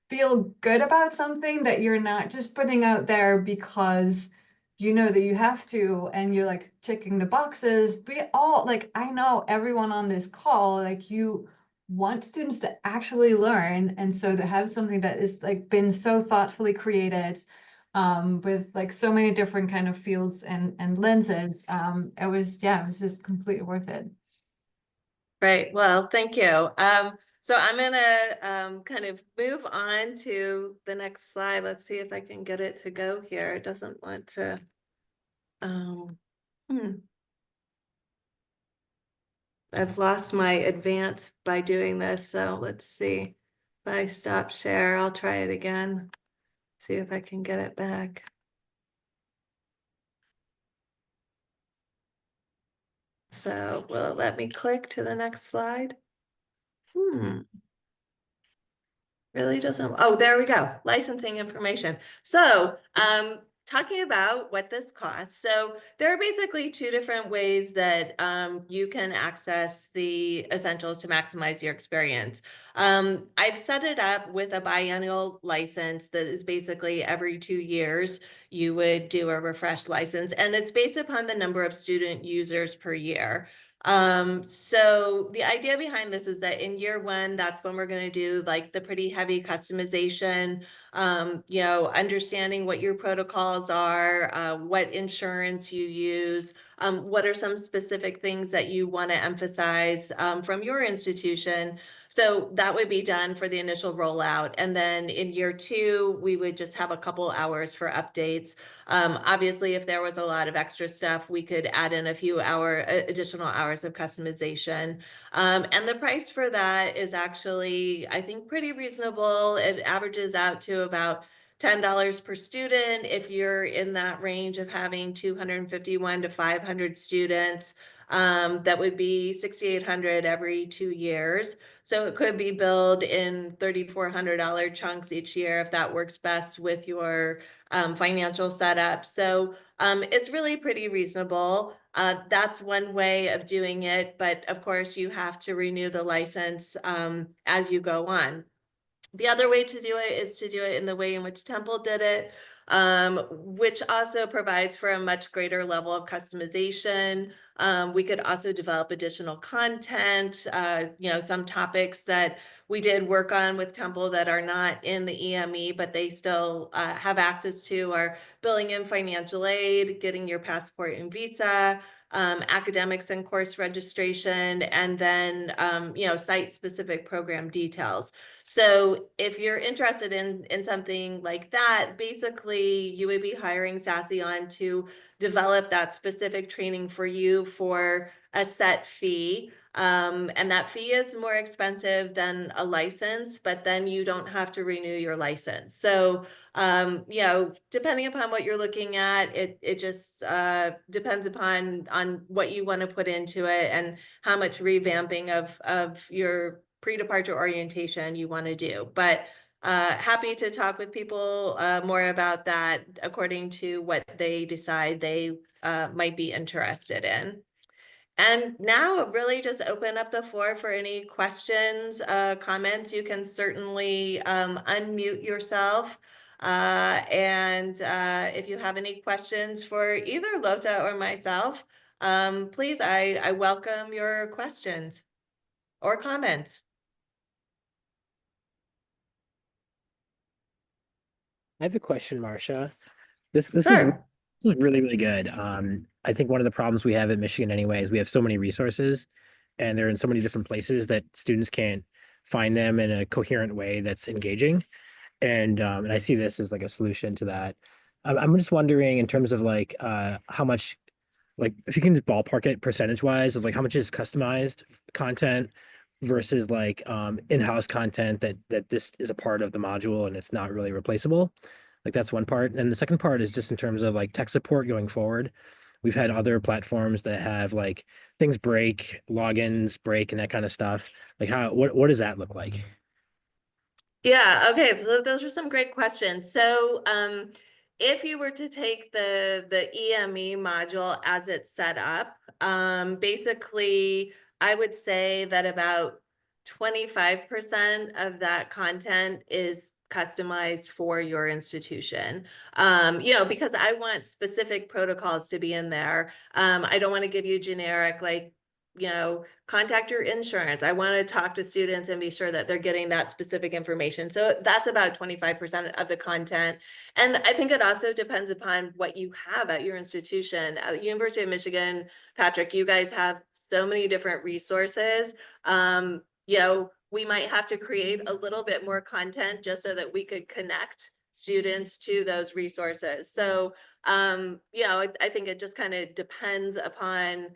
feel good about something that you're not just putting out there because you know that you have to and you're like checking the boxes. We all like, I know everyone on this call, like you want students to actually learn. And so to have something that is like been so thoughtfully created with like so many different kind of fields and lenses, it was just completely worth it. Right. Well, thank you. So I'm gonna kind of move on to the next slide. Let's see if I can get it to go here. It doesn't want to. Um, hmm. I've lost my advance by doing this. So let's see. If I stop share, I'll try it again. See if I can get it back. So will it let me click to the next slide? Hmm. Really doesn't, oh, there we go, licensing information. So, talking about what this costs. So there are basically two different ways that you can access the essentials to maximize your experience. I've set it up with a biennial license that is basically every 2 years you would do a refresh license, and it's based upon the number of student users per year. So the idea behind this is that in year one, that's when we're going to do like the pretty heavy customization, understanding what your protocols are, what insurance you use, what are some specific things that you want to emphasize from your institution. So that would be done for the initial rollout. And then in year two, we would just have a couple hours for updates. Obviously, if there was a lot of extra stuff, we could add in a few additional hours of customization. And the price for that is actually, I think, pretty reasonable. It averages out to about $10 per student. If you're in that range of having 251 to 500 students, that would be 6,800 every 2 years. So it could be billed in $3,400 chunks each year if that works best with your financial setup. So it's really pretty reasonable. That's one way of doing it, but of course you have to renew the license as you go on. The other way to do it is to do it in the way in which Temple did it, which also provides for a much greater level of customization. We could also develop additional content, some topics that we did work on with Temple that are not in the EME, but they still have access to are billing and financial aid, getting your passport and visa, academics and course registration, and then, site-specific program details. So if you're interested in something like that, basically you would be hiring SASSIE on to develop that specific training for you for a set fee. And that fee is more expensive than a license, but then you don't have to renew your license. So, depending upon what you're looking at, it just depends upon on what you want to put into it and how much revamping of your pre-departure orientation you want to do. But happy to talk with people more about that according to what they decide they might be interested in. And now really just open up the floor for any questions, comments. You can certainly unmute yourself. And if you have any questions for either Lota or myself, please, I welcome your questions or comments. I have a question, Marcia. This Sure. is really, really good. I think one of the problems we have at Michigan anyway is we have so many resources and they're in so many different places that students can't find them in a coherent way that's engaging. And I see this as like a solution to that. I'm just wondering in terms of like how much, like if you can just ballpark it percentage wise of like how much is customized content versus like in-house content that this is a part of the module and it's not really replaceable. Like that's one part. And the second part is just in terms of like tech support going forward. We've had other platforms that have like things break, logins break, and that kind of stuff. Like what does that look like? Yeah, okay, so those are some great questions. So, if you were to take the EME module as it's set up, basically, I would say that about 25% of that content is customized for your institution. Because I want specific protocols to be in there. I don't want to give you generic, like, contact your insurance. I want to talk to students and be sure that they're getting that specific information. So that's about 25% of the content. And I think it also depends upon what you have at your institution. At the University of Michigan, Patrick, you guys have so many different resources. We might have to create a little bit more content just so that we could connect students to those resources. So, I think it just kind of depends upon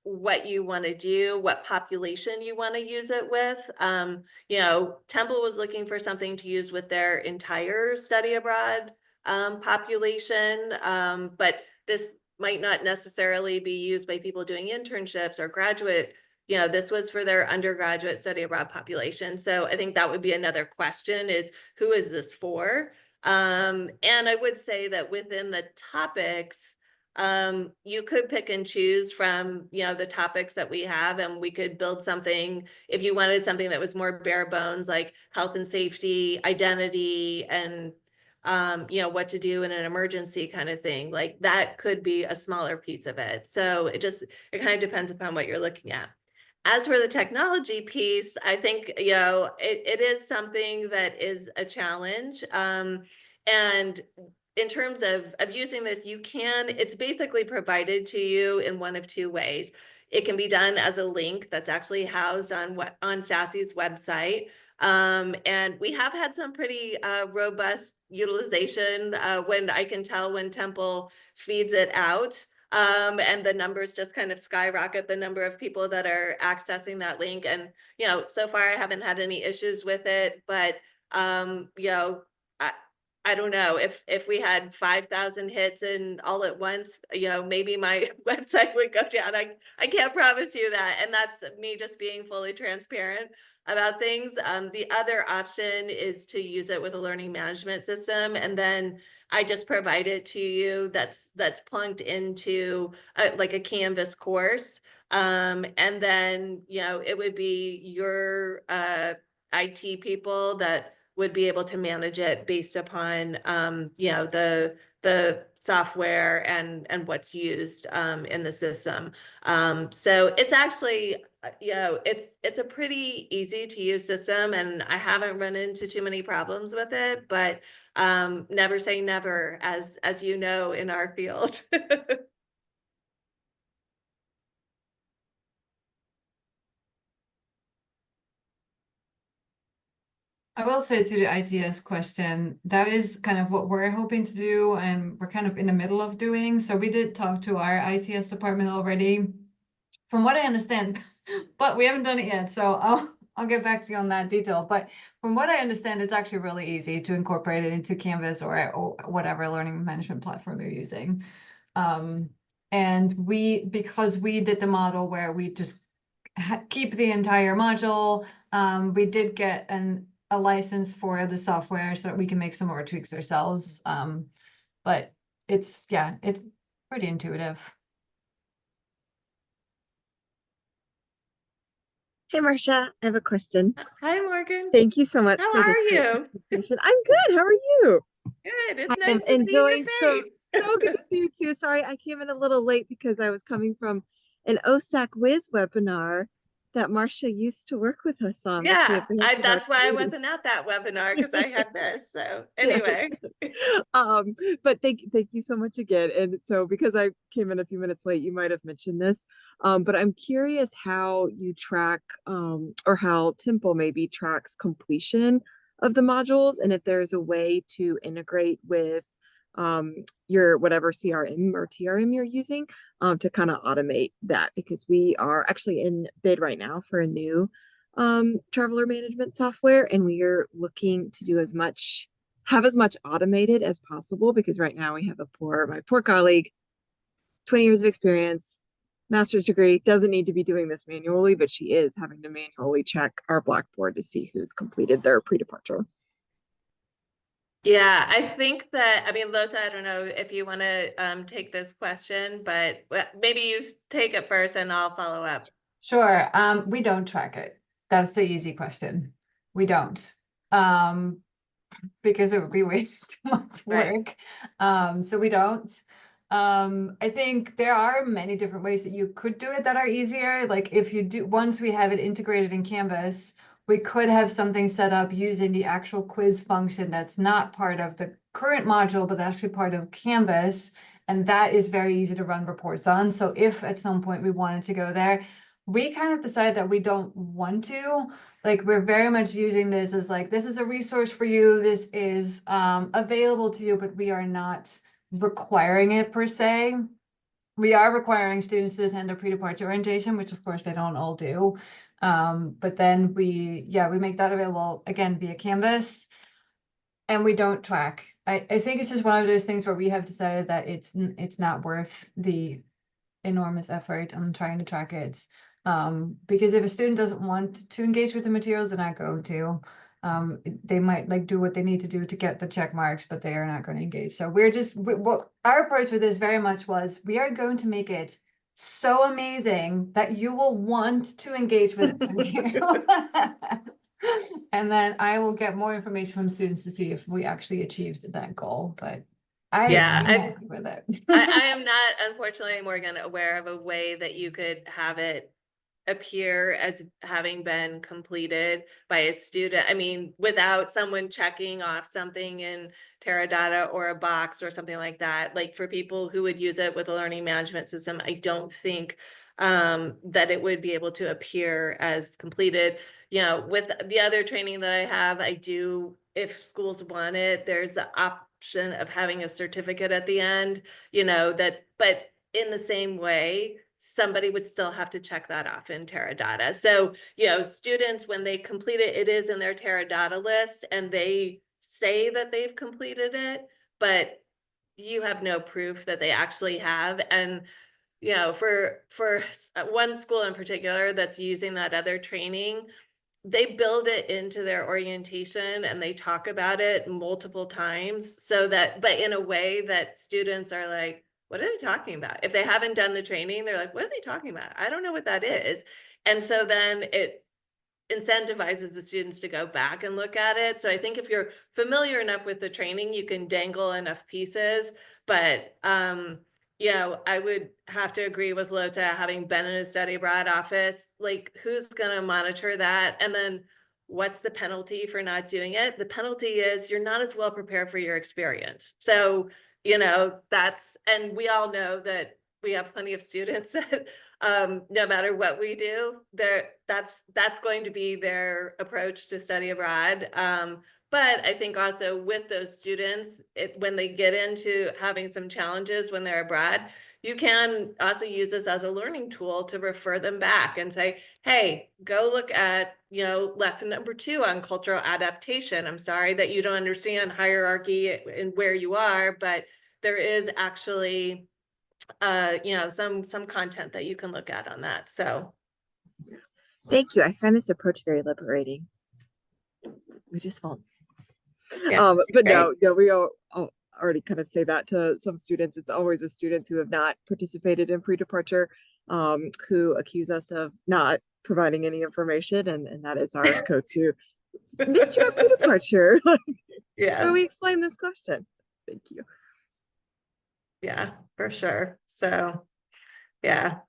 what you want to do, what population you want to use it with. Temple was looking for something to use with their entire study abroad population, but this might not necessarily be used by people doing internships or graduate. This was for their undergraduate study abroad population. So I think that would be another question is who is this for? And I would say that within the topics, you could pick and choose from, the topics that we have, and we could build something if you wanted something that was more bare bones, like health and safety, identity, and what to do in an emergency kind of thing. Like that could be a smaller piece of it. So it kind of depends upon what you're looking at. As for the technology piece, I think, it is something that is a challenge. And in terms of using this, it's basically provided to you in one of two ways. It can be done as a link that's actually housed on SASSIE's website. And we have had some pretty robust utilization when I can tell when Temple feeds it out. And the numbers just kind of skyrocket, the number of people that are accessing that link. And, so far I haven't had any issues with it, but, I, I don't know if we had 5,000 hits and all at once, maybe my website would go down. I can't promise you that. And that's me just being fully transparent about things. The other option is to use it with a learning management system. And then I just provide it to you that's plugged into like a Canvas course. And then, it would be your IT people that would be able to manage it based upon the software and what's used in the system. So it's actually it's a pretty easy to use system, and I haven't run into too many problems with it, but never say never, as you know, in our field. I will say to the ITS question, that is kind of what we're hoping to do, and we're kind of in the middle of doing. So we did talk to our ITS department already, from what I understand, but we haven't done it yet. So I'll get back to you on that detail. But from what I understand, it's actually really easy to incorporate it into Canvas or whatever learning management platform you're using. And because we did the model where we just keep the entire module, we did get a license for the software so that we can make some more tweaks ourselves. But it's pretty intuitive. Hey, Marcia, I have a question. Hi, Morgan. Thank you so much How for this are great you? presentation. I'm good. How are you? Good. I It's am nice to see your enjoying face. so good to see you too. Sorry, I came in a little late because I was coming from an OSAC Whiz webinar that Marcia used to work with us on, but she Yeah, abandoned our that's why I community. wasn't at that webinar because I had this. So Yes. anyway. But thank you so much again. And so because I came in a few minutes late, you might have mentioned this. But I'm curious how you track or how Temple maybe tracks completion of the modules, and if there's a way to integrate with your whatever CRM or TRM you're using to kind of automate that, because we are actually in bid right now for a new traveler management software, and we are looking to do have as much automated as possible, because right now we have my poor colleague, 20 years of experience, master's degree, doesn't need to be doing this manually, but she is having to manually check our Blackboard to see who's completed their pre-departure. Yeah, I think that, I mean, Lota, I don't know if you want to take this question, but maybe you take it first and I'll follow up. Sure. We don't track it. That's the easy question. We don't. Because it would be way too much work. So we don't. I think there are many different ways that you could do it that are easier. Like if you do, once we have it integrated in Canvas, we could have something set up using the actual quiz function that's not part of the current module, but actually part of Canvas. And that is very easy to run reports on. So if at some point we wanted to go there, we kind of decided that we don't want to. Like we're very much using this as like, this is a resource for you. This is available to you, but we are not requiring it per se. We are requiring students to attend a pre-departure orientation, which of course they don't all do. But then we make that available again via Canvas, and we don't track. I think it's just one of those things where we have decided that it's not worth the enormous effort on trying to track it. Because if a student doesn't want to engage with the materials, they're not going to. They might like do what they need to do to get the check marks, but they are not going to engage. So what our approach with this very much was, we are going to make it so amazing that you will want to engage with this material. And then I will get more information from students to see if we actually achieved that goal. But I'm happy with it. I am not, unfortunately, Morgan, aware of a way that you could have it appear as having been completed by a student. I mean, without someone checking off something in Teradata or a box or something like that. Like for people who would use it with a learning management system, I don't think that it would be able to appear as completed. You know, with the other training that I have, I do, if schools want it, there's the option of having a certificate at the end, you know, but in the same way, somebody would still have to check that off in Teradata. So, you know, students, when they complete it, it is in their Teradata list and they say that they've completed it, but you have no proof that they actually have. And, you know, for one school in particular that's using that other training, they build it into their orientation and they talk about it multiple times, so that, but in a way that students are like, what are they talking about? If they haven't done the training, they're like, what are they talking about? I don't know what that is. And so then it incentivizes the students to go back and look at it. So I think if you're familiar enough with the training, you can dangle enough pieces. But you know, I would have to agree with Lota, having been in a study abroad office, like who's gonna monitor that? And then what's the penalty for not doing it? The penalty is you're not as well prepared for your experience. So, you know, and we all know that we have plenty of students that no matter what we do, that's going to be their approach to study abroad. But I think also with those students, when they get into having some challenges when they're abroad, you can also use this as a learning tool to refer them back and say, hey, go look at, lesson number 2 on cultural adaptation. I'm sorry that you don't understand hierarchy and where you are, but there is actually, some content that you can look at on that. So Thank you. I find this approach very liberating. We just won't. yeah, But great. no, we all already kind of say that to some students. It's always the students who have not participated in pre-departure, who accuse us of not providing any information, and that is our go-to. Missed you at pre-departure. How do Yeah, we explain this question? Thank you. yeah, for sure. So yeah,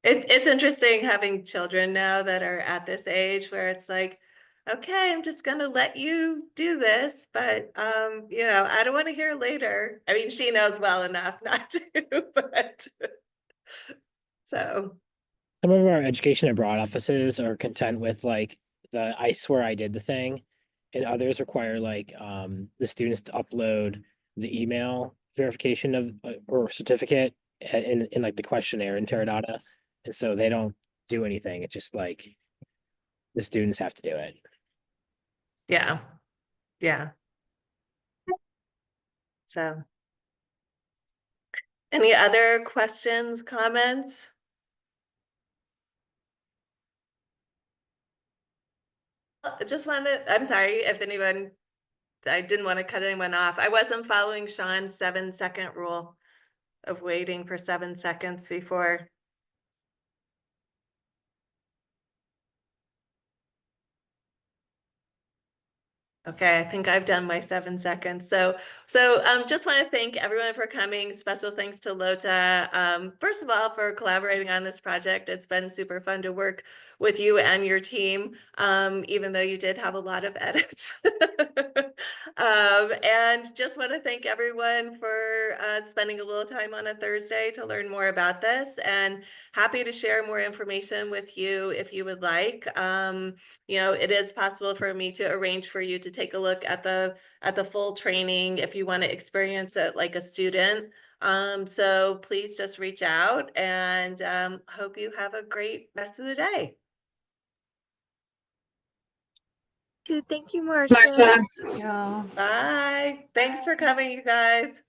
it's interesting having children now that are at this age where it's like, okay, I'm just gonna let you do this, but I don't want to hear later. I mean, she knows well enough not to, but so Some of our education abroad offices are content with like the I swear I did the thing, and others require like the students to upload the email verification of or certificate in like the questionnaire in Teradata, and so they don't do anything. It's just like the students have to do it. yeah, yeah. So any other questions, comments? Just wanted, I'm sorry if anyone, I didn't want to cut anyone off. I wasn't following Sean's 7-second rule of waiting for 7 seconds before. Okay, I think I've done my 7 seconds. So just want to thank everyone for coming. Special thanks to Lota. First of all, for collaborating on this project. It's been super fun to work with you and your team, even though you did have a lot of edits. And just want to thank everyone for spending a little time on a Thursday to learn more about this, and happy to share more information with you if you would like. It is possible for me to arrange for you to take a look at the full training if you want to experience it like a student. So please just reach out, and hope you have a great rest of the day. Thank you, Marcia. Yeah. Bye. Thanks for coming, you guys.